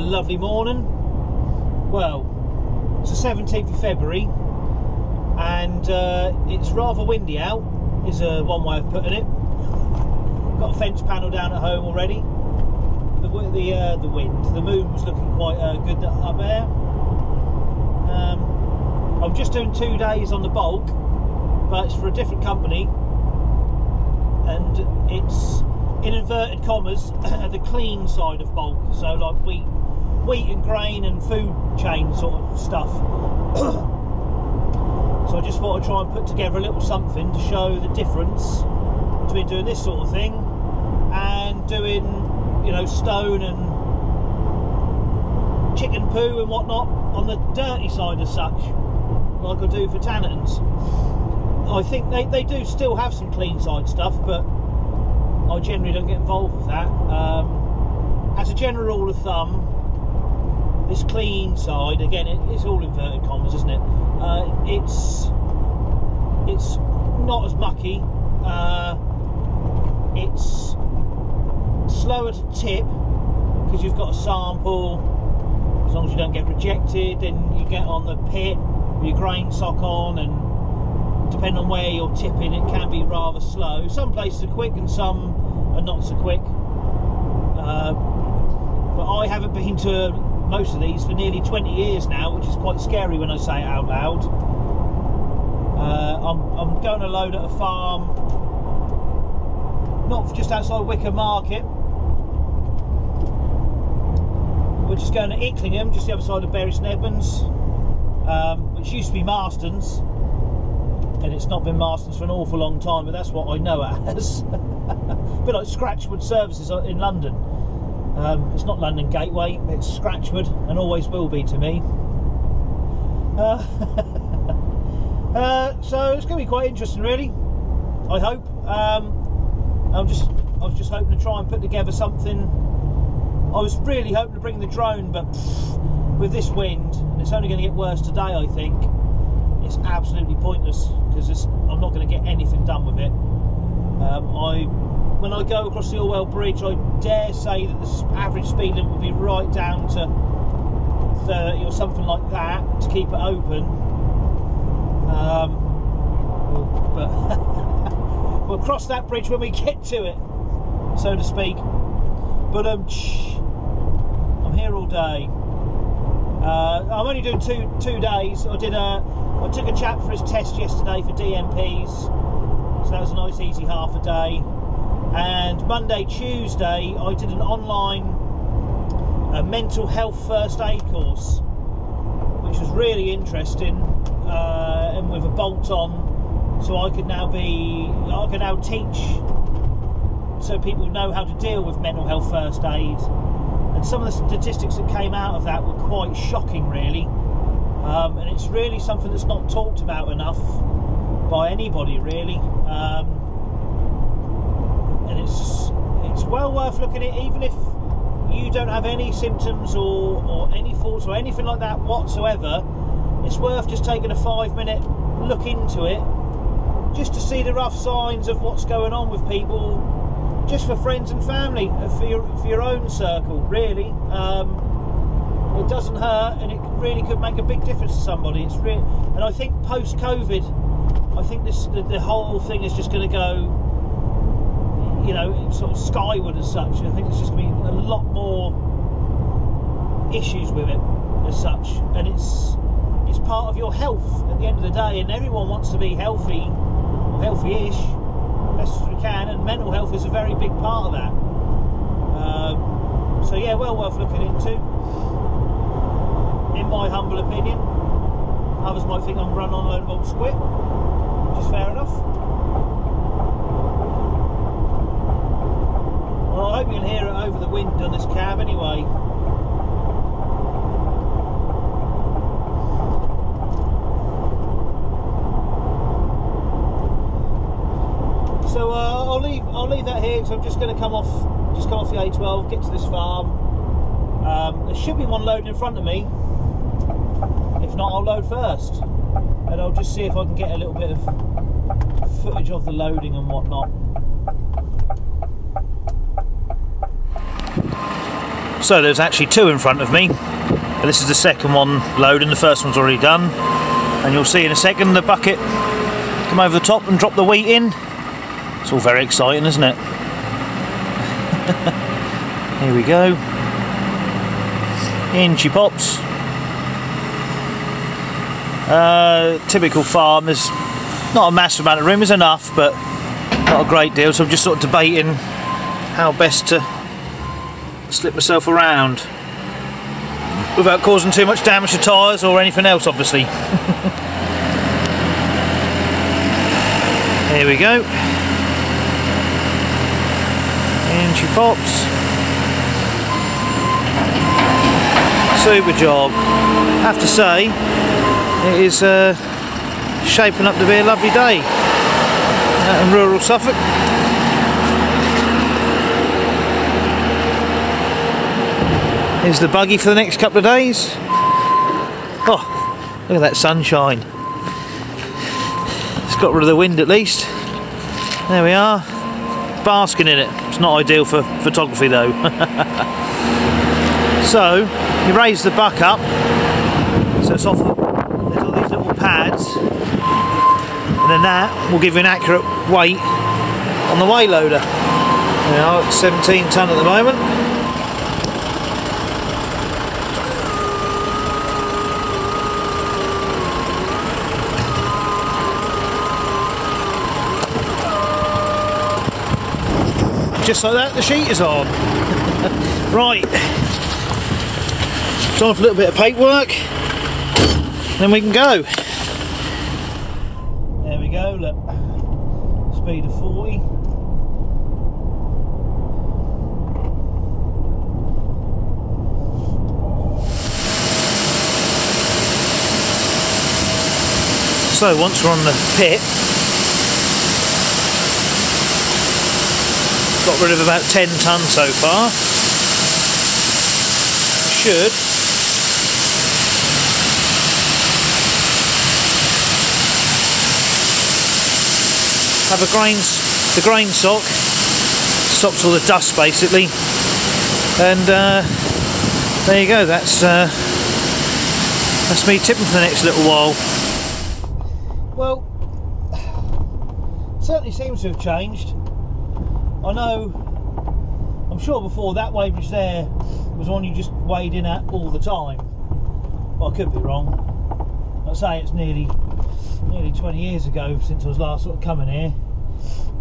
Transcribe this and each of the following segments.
lovely morning. Well, it's the 17th of February and it's rather windy out, is one way of putting it. Got a fence panel down at home already. The wind, the moon was looking quite good up there. I'm just doing 2 days on the bulk, but it's for a different company, and it's, in inverted commas, the clean side of bulk, so like wheat and grain and food chain sort of stuff. So I just thought I'd try and put together a little something to show the difference between doing this sort of thing and doing, you know, stone and chicken poo and whatnot on the dirty side as such, like I do for tannins. I think they do still have some clean side stuff, but I generally don't get involved with that. As a general rule of thumb, this clean side, again, it's all inverted commas, isn't it? It's not as mucky. It's slower to tip because you've got a sample. As long as you don't get rejected, then you get on the pit with your grain sock on, and depending on where you're tipping, it can be rather slow. Some places are quick and some are not so quick. But I haven't been to most of these for nearly 20 years now, which is quite scary when I say it out loud. I'm going to load at a farm, not just outside Wicker Market. We're just going to Icklingham, just the other side of Bury St Edmunds, which used to be Marston's, and it's not been Marston's for an awful long time, but that's what I know it as. A bit like Scratchwood Services in London. It's not London Gateway, it's Scratchwood, and always will be to me. So it's going to be quite interesting, really. I hope. I was just hoping to try and put together something. I was really hoping to bring the drone, but with this wind, and it's only going to get worse today, I think, it's absolutely pointless because I'm not going to get anything done with it. When I go across the Orwell Bridge, I dare say that the average speed limit will be right down to 30 or something like that to keep it open. But we'll cross that bridge when we get to it, so to speak. But I'm here all day. I'm only doing two days. I took a chap for his test yesterday for DMPs, so that was a nice easy half a day. And Monday, Tuesday, I did an online mental health first aid course, which was really interesting, and with a bolt on, so I could now teach, so people know how to deal with mental health first aid. And some of the statistics that came out of that were quite shocking, really. And it's really something that's not talked about enough by anybody, really. And it's well worth looking at, even if you don't have any symptoms or any thoughts or anything like that whatsoever. It's worth just taking a 5-minute look into it, just to see the rough signs of what's going on with people, just for friends and family, for your own circle, really. It doesn't hurt, and it really could make a big difference to somebody. It's real, and I think post-COVID, I think the whole thing is just going to go, you know, sort of skyward as such. I think there's just going to be a lot more issues with it as such, and it's part of your health at the end of the day, and everyone wants to be healthy, or healthy-ish, best as we can, and mental health is a very big part of that. So yeah, well worth looking into, in my humble opinion. Others might think I'm running on a load of old squid, which is fair enough. Well, I hope you can hear it over the wind on this cab anyway. So I'll leave that here, because I'm just going to come off the A12, get to this farm. There should be one loading in front of me. If not, I'll load first, and I'll just see if I can get a little bit of footage of the loading and whatnot. So there's actually two in front of me, but this is the second one loading. The first one's already done, and you'll see in a second the bucket come over the top and drop the wheat in. It's all very exciting, isn't it? Here we go. In she pops. Typical farm, there's not a massive amount of room, there's enough, but not a great deal, so I'm just sort of debating how best to slip myself around without causing too much damage to tyres or anything else, obviously. Here we go. In she pops. Super job. I have to say, it is shaping up to be a lovely day out in rural Suffolk. Here's the buggy for the next couple of days. Oh, look at that sunshine. It's got rid of the wind at least. There we are. Basking in it. It's not ideal for photography though. So, you raise the buck up, so it's off, there's all these little pads, and then that will give you an accurate weight on the weigh loader. We are at 17 tonne at the moment. Just like that, the sheet is on. Right. Time for a little bit of paperwork, then we can go. There we go, look. Speed of 40. So once we're on the pit, got rid of about 10 tonne so far. Should have the grain sock, stops all the dust basically, and there you go, that's me tipping for the next little while. Well, certainly seems to have changed. I know, I'm sure before that weighbridge there was one you just weighed in at all the time, but I could be wrong. I'd say it's nearly 20 years ago since I was last sort of coming here,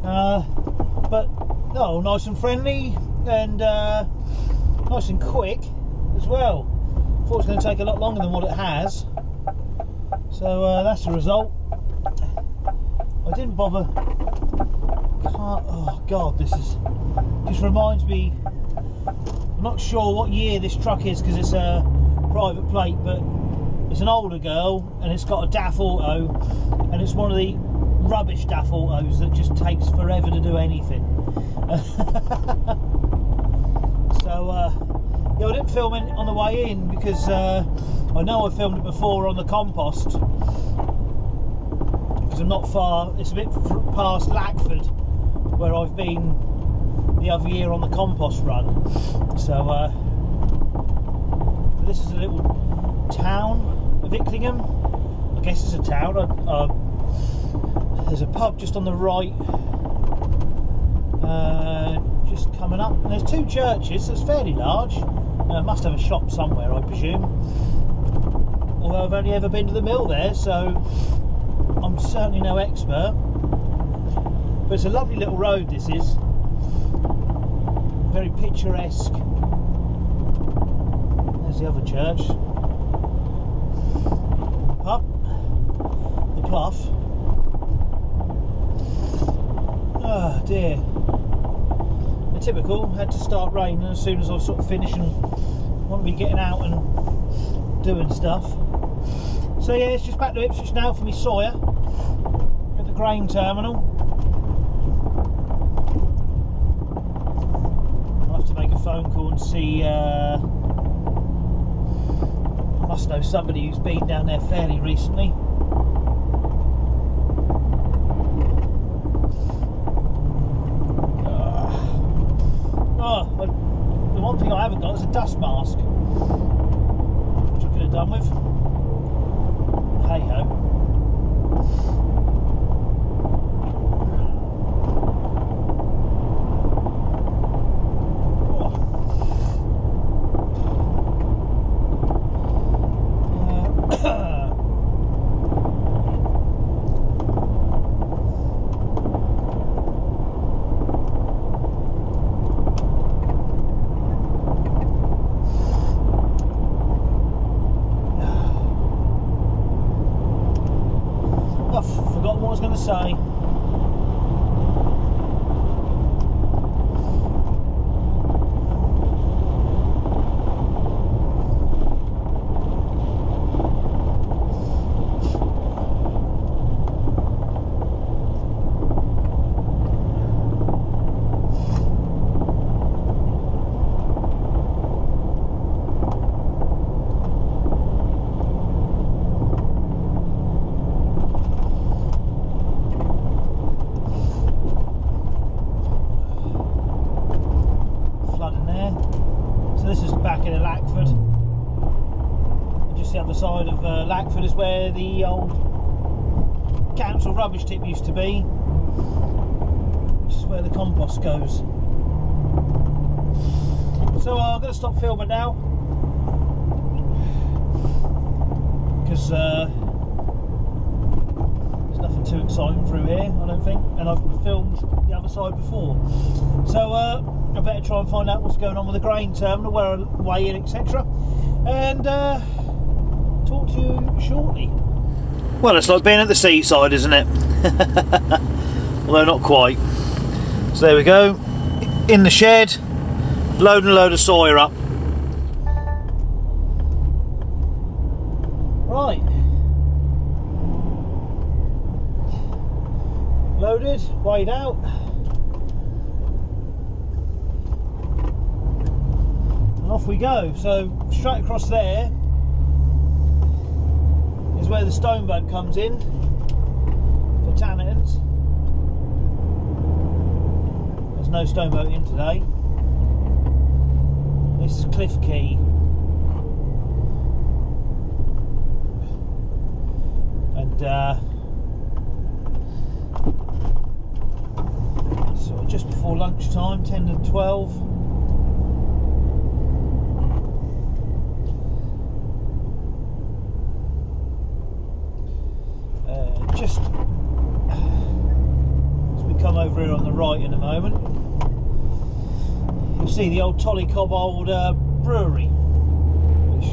but no, nice and friendly and nice and quick as well. Thought it was going to take a lot longer than what it has, so that's the result. I didn't bother. Oh god, this is just reminds me, I'm not sure what year this truck is because it's a private plate, but it's an older girl and it's got a DAF auto, and it's one of the rubbish DAF autos that just takes forever to do anything. So yeah, I didn't film it on the way in because I know I filmed it before on the compost, because I'm not far, it's a bit past Lackford where I've been the other year on the compost run. So this is a little town of Icklingham. I guess it's a town. There's a pub just on the right, just coming up, and there's two churches, so it's fairly large. Must have a shop somewhere, I presume, although I've only ever been to the mill there, so I'm certainly no expert. But it's a lovely little road, this is. Very picturesque. There's the other church. The pub. The Clough. Oh dear. The typical, had to start raining as soon as I was sort of finished and want to be getting out and doing stuff. So yeah, it's just back to Ipswich now for me Sawyer at the grain terminal. Make a phone call and see, I must know somebody who's been down there fairly recently. The one thing I haven't got is a dust mask, which I could have done with. Hey ho. Say side of Lackford is where the old council rubbish tip used to be, which is where the compost goes. So I'm going to stop filming now because there's nothing too exciting through here, I don't think, and I've filmed the other side before. So I better try and find out what's going on with the grain terminal, where I weigh in, etc. And talk to you shortly. Well, it's like being at the seaside, isn't it? Although not quite. So there we go, in the shed, loading a load of soya up. Right, loaded, weighed out. And off we go. So straight across there is where the Steamboat comes in for Tannitons. There's no Steamboat in today. This is Cliff Key. And so just before lunchtime, 10 to 12. Just as we come over here on the right in a moment, you'll see the old Tollycob old brewery, which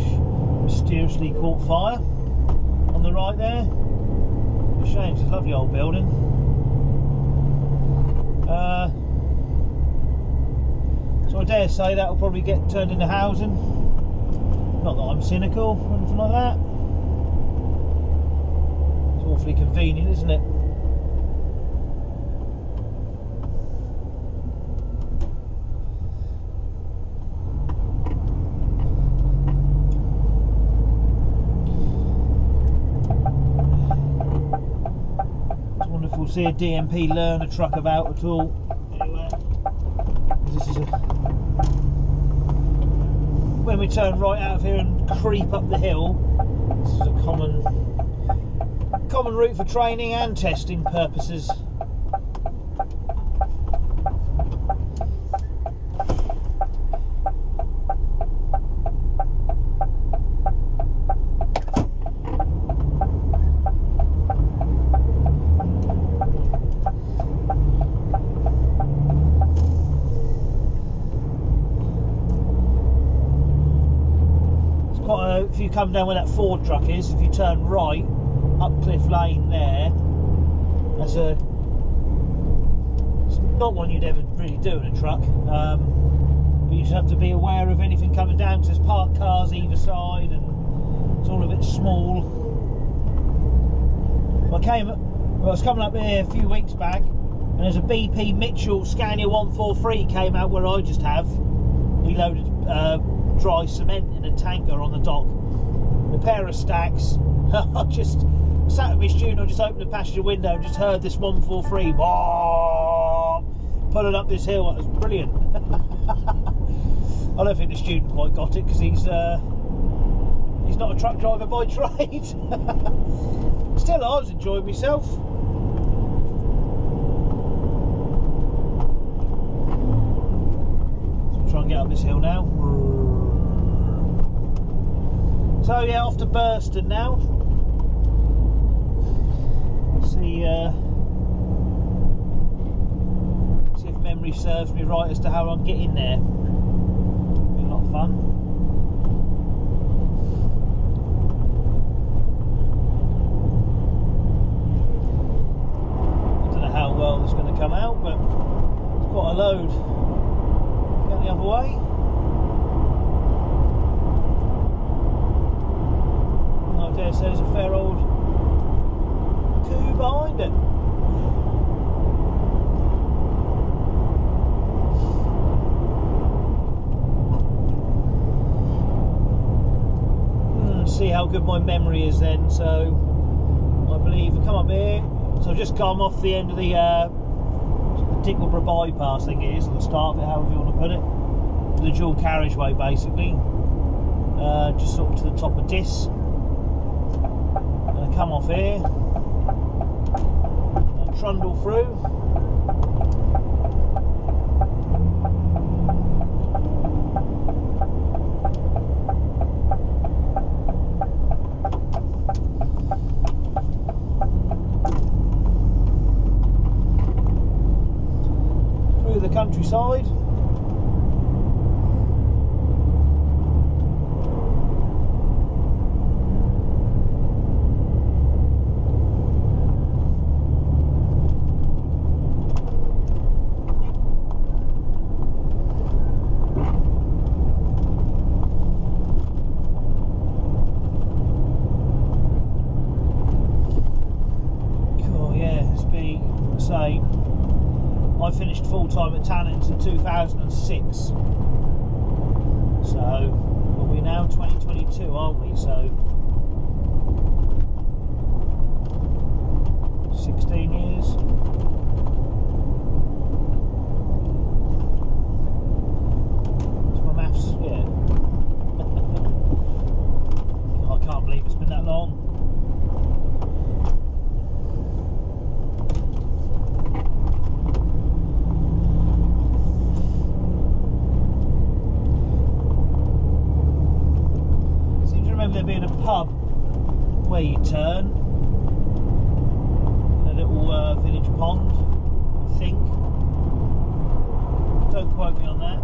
mysteriously caught fire on the right there. It's a shame, it's a lovely old building. So I dare say that will probably get turned into housing. Not that I'm cynical or anything like that. Awfully convenient, isn't it? It's wonderful to see a DMP learner truck about at all. Anywhere. This is when we turn right out of here and creep up the hill. This is a common route for training and testing purposes. It's quite if you come down where that Ford truck is, if you turn right up Cliff Lane there, it's not one you'd ever really do in a truck, but you just have to be aware of anything coming down, because there's parked cars either side and it's all a bit small. I was coming up here a few weeks back and there's a BP Mitchell Scania 143 came out where I just have. He loaded dry cement in a tanker on the dock, a pair of stacks. I just sat with my student, I just opened the passenger window and just heard this 143 pulling up this hill. It was brilliant. I don't think the student quite got it because he's not a truck driver by trade. Still, I was enjoying myself. So try and get up this hill now. So yeah, off to Burston now. See if memory serves me right as to how I'm getting there. Be a lot of fun. I don't know how well it's going to come out, but it's quite a load. Go the other way. I dare say there's a fair old coup behind it. See how good my memory is then. So I believe I come up here, so I've just come off the end of the Dickleborough bypass, I think it is, at the start of it, however you want to put it, the dual carriageway basically, just sort of to the top of this. And I come off here and trundle through. The countryside. Oh yeah, it's been, say, I finished full-time at Tannins in 2006, so we're now 2022, aren't we? So 16 years. It's my maths, yeah. I can't believe it's been that long. There being a pub where you turn in a little village pond, I think. Don't quote me on that.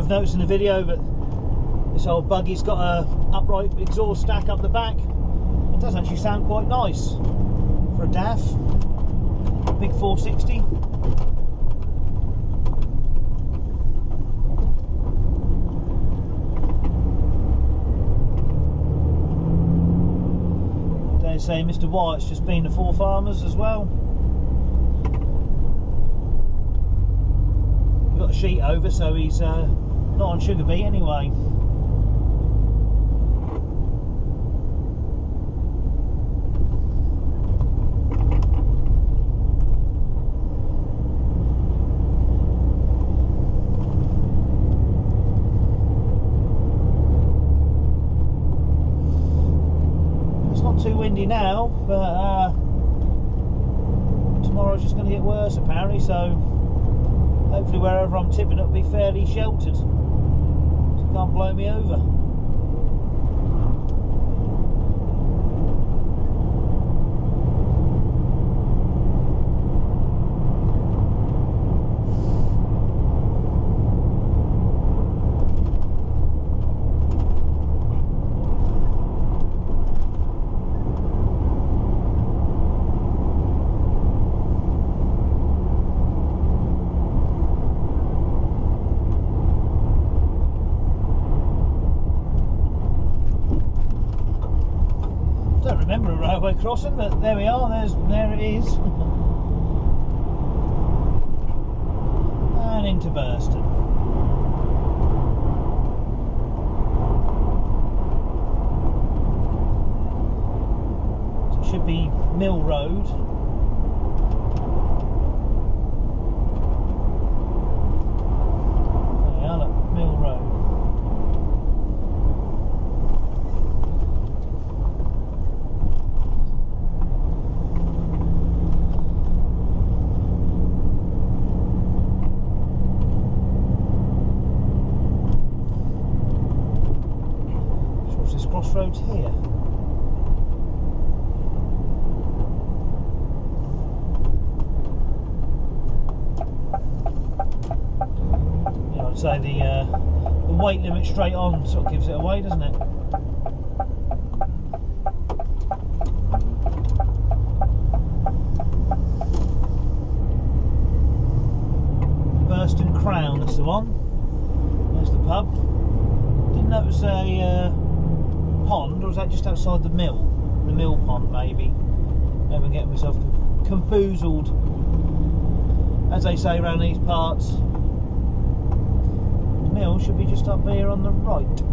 Noticed in the video, but this old buggy's got a upright exhaust stack up the back. It does actually sound quite nice for a DAF, big 460. Dare say Mr. Wyatt's just been to Four Farmers as well. We've got a sheet over, so he's not on sugar beet anyway. It's not too windy now, but tomorrow's just going to get worse apparently, so hopefully wherever I'm tipping it'll be fairly sheltered. Can't blow me over. railway crossing, but there we are. There it is. And into Burston. So it should be Mill Road. There we are, look, Mill Road. Crossroads here. Yeah, I'd say the weight limit straight on sort of gives it away, doesn't it? Burston Crown, that's the one. There's the pub. Didn't notice a pond, or was that just outside the mill? The mill pond, maybe. Maybe I'm getting myself confoozled, as they say around these parts. The mill should be just up here on the right.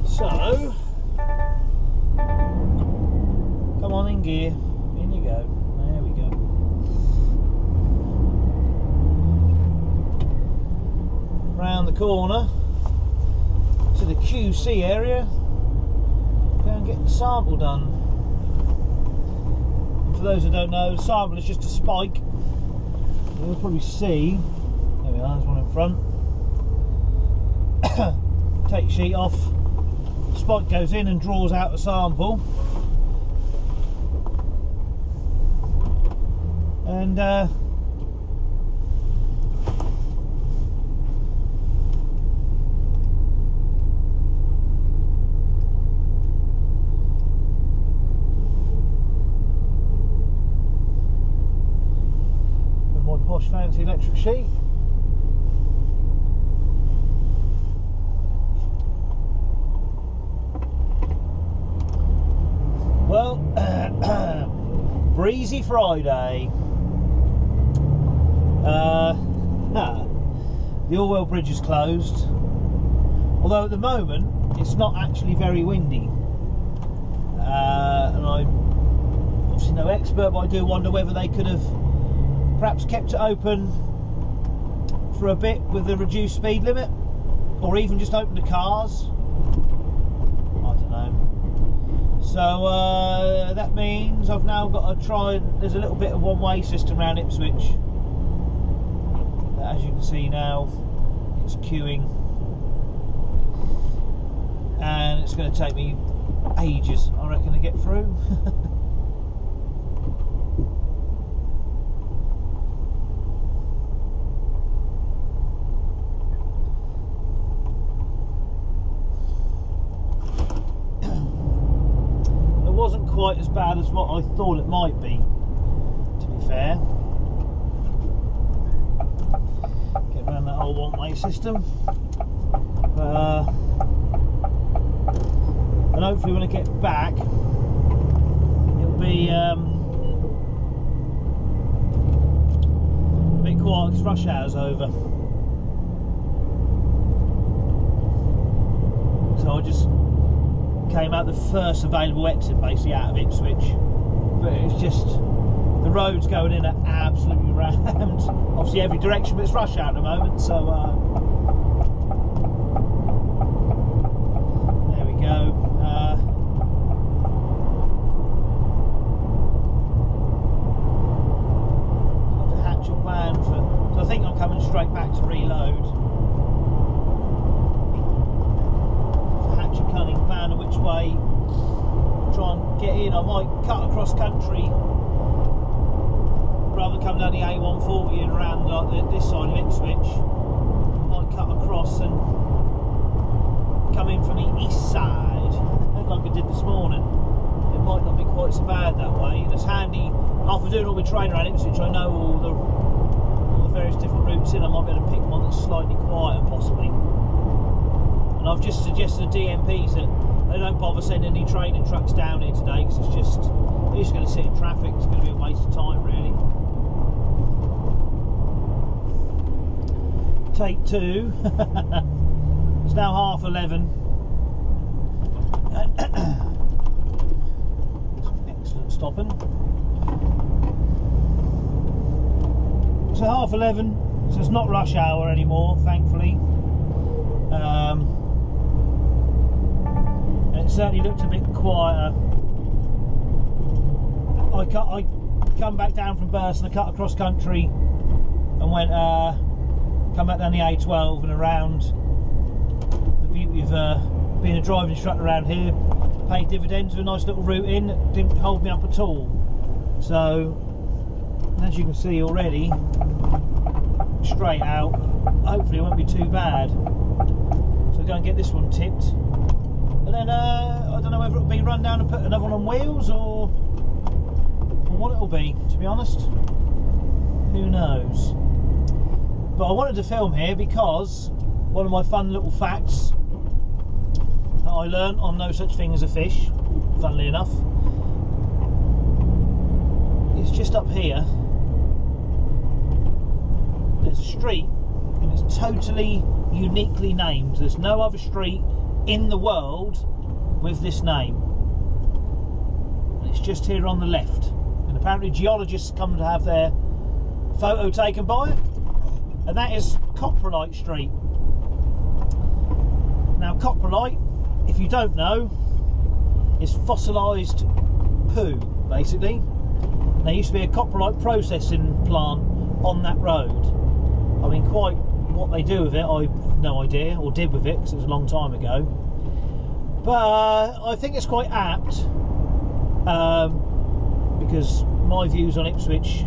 So, come on in gear, in you go, there we go. Round the corner to the QC area, go and get the sample done. And for those who don't know, the sample is just a spike. You'll probably see, there we are, there's one in front. Take your sheet off. Spike goes in and draws out a sample, and with my posh fancy electric sheet. Well, breezy Friday. The Orwell Bridge is closed, although at the moment it's not actually very windy. And I'm obviously no expert, but I do wonder whether they could have perhaps kept it open for a bit with a reduced speed limit, or even just open the cars. I don't know. So that means I've now got to try. There's a little bit of one-way system around Ipswich. As you can see now, it's queuing, and it's going to take me ages, I reckon, to get through. Wasn't quite as bad as what I thought it might be, to be fair. Get around that whole one-way system, and hopefully when I get back it'll be a bit quiet because rush hour's over. So I'll just came out the first available exit basically out of Ipswich, but it's just the roads going in are absolutely rammed. Obviously every direction, but it's rush hour at the moment, so there we go. Got to hatch a plan for, so I think I'm coming straight back to reload. Hatch a cunning plan of which way try and get in. I might cut across country rather than come down the A140 and around like this side of Ipswich. Might cut across and come in from the east side like I did this morning. It might not be quite so bad that way. And it's handy after doing all my training around Ipswich. I know all the various different routes in. I might be able to pick one that's slightly quieter possibly. And I've just suggested to DMPs that they don't bother sending any training trucks down here today, because it's just going to sit in traffic. It's going to be a waste of time really. Take two. It's now 11:30. Excellent stopping. So 11:30, so it's not rush hour anymore, thankfully. And it certainly looked a bit quieter. I come back down from Burston, I cut across country and went come back down the A12 and around. The beauty of being a driving instructor around here, paid dividends with a nice little route in that didn't hold me up at all. So as you can see already, straight out, hopefully it won't be too bad. So go and get this one tipped, and then I don't know whether it'll be run down and put another one on wheels or what it'll be, to be honest. Who knows? But I wanted to film here because one of my fun little facts that I learned on No Such Thing as a Fish, funnily enough, is just up here. There's a street and it's totally uniquely named. There's no other street in the world with this name. And it's just here on the left. And apparently geologists come to have their photo taken by it. And that is Coprolite Street. Now coprolite, if you don't know, is fossilised poo, basically. There used to be a coprolite processing plant on that road. I mean, quite what they do with it, I've no idea, or did with it, because it was a long time ago. But I think it's quite apt, because my views on Ipswich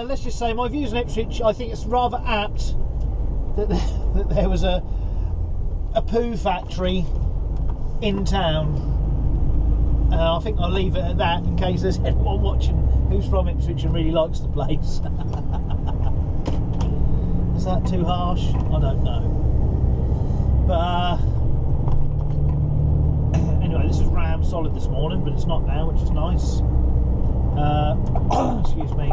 let's just say my views on Ipswich, I think it's rather apt that there was a poo factory in town. I think I'll leave it at that in case there's anyone watching who's from Ipswich and really likes the place. Is that too harsh? I don't know. But anyway, this is ram solid this morning, but it's not now, which is nice. Excuse me.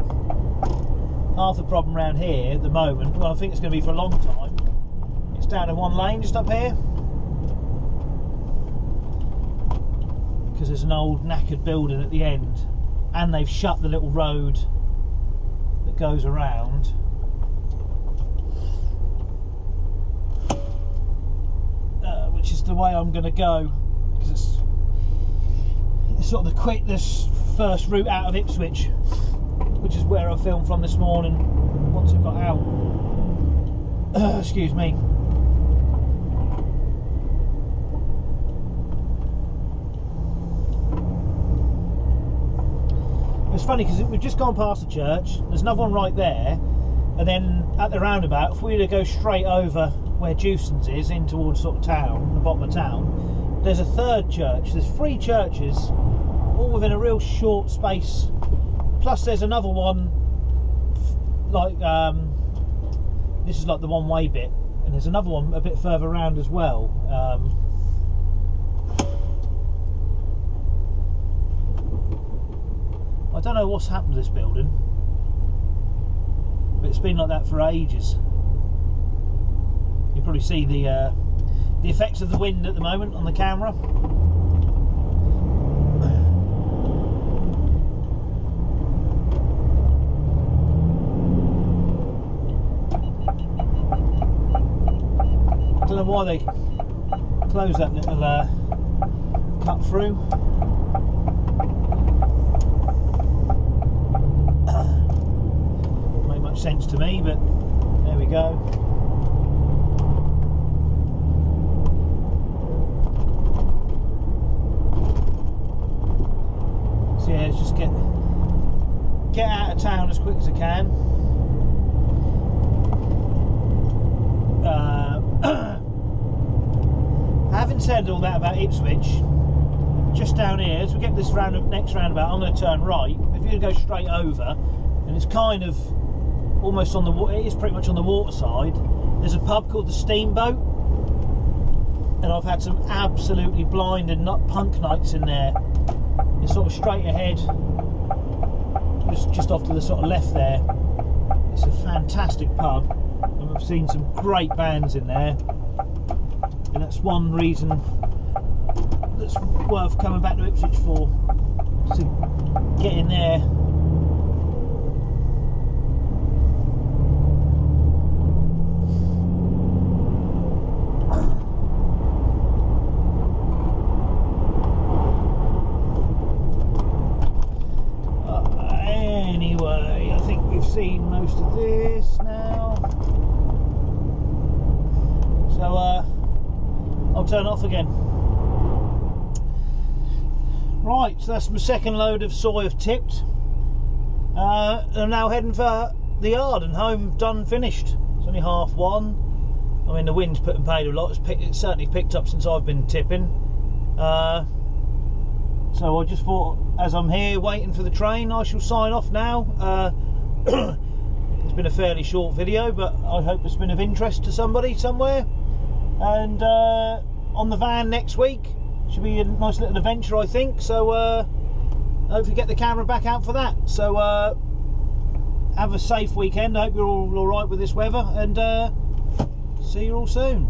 Half the problem around here at the moment, well, I think it's going to be for a long time, it's down in one lane just up here, because there's an old knackered building at the end, and they've shut the little road that goes around. Which is the way I'm going to go, because it's sort of the quickest first route out of Ipswich, which is where I filmed from this morning once I got out. Excuse me. It's funny because we've just gone past the church, there's another one right there, and then at the roundabout, if we were to go straight over where Jewson's is, in towards sort of town, the bottom of town, there's a third church. There's 3 churches, all within a real short space. Plus there's another one, like, this is like the one-way bit, and there's another one a bit further around as well. I don't know what's happened to this building, but it's been like that for ages. You probably see the the effects of the wind at the moment on the camera. I don't know why they close that little cut through. Doesn't make much sense to me, but there we go. So yeah, let's just get out of town as quick as I can. Having said all that about Ipswich, just down here, as we get this next roundabout, I'm going to turn right. If you're going to go straight over, and it's kind of almost on the water, it is pretty much on the water side. There's a pub called the Steamboat, and I've had some absolutely blinding punk nights in there. It's sort of straight ahead, just off to the sort of left there. It's a fantastic pub, and I've seen some great bands in there. And that's one reason that's worth coming back to Ipswich for, to get in there. Anyway, I think we've seen most of this now. So I'll turn off again. Right, so that's my second load of soy I've tipped. I'm now heading for the yard and home, done, finished. It's only 1:30. I mean, the wind's put and paid a lot. It's certainly picked up since I've been tipping. So I just thought, as I'm here waiting for the train, I shall sign off now. It's been a fairly short video, but I hope it's been of interest to somebody somewhere. And on the van next week should be a nice little adventure, I think. So hopefully get the camera back out for that. So have a safe weekend. I hope you're all right with this weather, and see you all soon.